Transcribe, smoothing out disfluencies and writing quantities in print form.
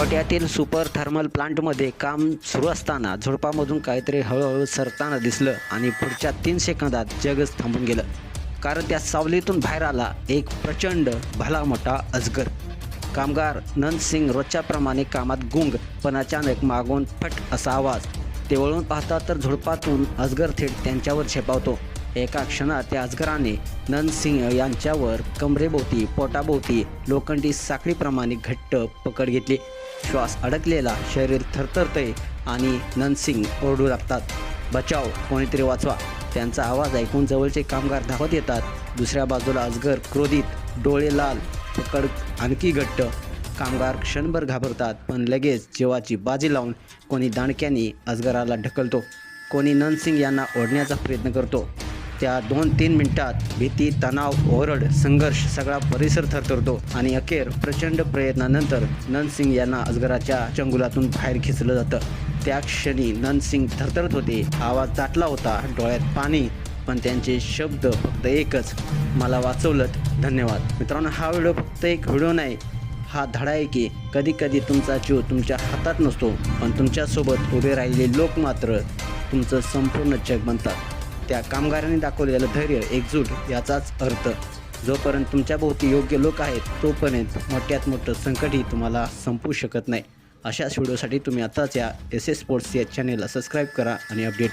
कोट्यातील super thermal प्लांटमध्ये काम सुरू असताना झुडपामधून काहीतरी हळूहळू सरताना दिसलं आणि पुढच्या 3 सेकंदात जगच थांबून गेलं. कारण त्या सावलीतून बाहेर आला एक प्रचंड भला मोठा अजगर. कामगार नंद सिंग रोजच्याप्रमाणे कामात गुंग, पण अचानक मागून फट असा आवाज. ते वळून पाहतात तर झुडपातून अजगर थेट त्यांच्यावर झेपावतो. एका क्षणात त्या अजगराने नंद सिंग यांच्यावर कमरेभोवती, पोटाभोवती लोखंडी साखळीप्रमाणे घट्ट पकड घेतली. श्वास अडकलेला, शरीर थरथरतंय आणि नंद सिंग ओरडू लागतात, बचाव, कोणीतरी वाचवा. त्यांचा आवाज ऐकून जवळचे कामगार धावत येतात. दुसऱ्या बाजूला अजगर क्रोधित, डोळे लाल, पकड आणखी घट्ट. कामगार क्षणभर घाबरतात, पण लगेच जीवाची बाजी लावून कोणी दांडक्याने अजगराला ढकलतो, कोणी नंद सिंग यांना ओढण्याचा प्रयत्न करतो. त्या 2-3 मिनिटात भीती, तणाव, ओरड, संघर्ष, सगळा परिसर थरथरतो आणि अखेर प्रचंड प्रयत्नानंतर नंद सिंग यांना अजगराच्या चंगुलातून बाहेर खेचलं जातं. त्या क्षणी नंद सिंग थरथरत होते, आवाज दाटला होता, डोळ्यात पाणी, पण त्यांचे शब्द फक्त एकच, मला वाचवलंत, धन्यवाद. मित्रांनो, हा व्हिडिओ फक्त एक व्हिडिओ नाही, हा धडा आहे की कधी कधी तुमचा जीव तुमच्या हातात नसतो, पण तुमच्यासोबत उभे राहिलेले लोक मात्र तुमचं संपूर्ण जग बनतात. त्या कामगारांनी दाखवलेलं धैर्य, एकजूट याचाच अर्थ. जोपर्यंत तुमच्याभोवती योग्य लोक आहेत तोपर्यंत मोठ्यात मोठं संकटही तुम्हाला संपू शकत नाही. अशाच व्हिडिओसाठी तुम्ही आताच या SS स्पोर्ट्स या चॅनेलला सबस्क्राईब करा आणि अपडेट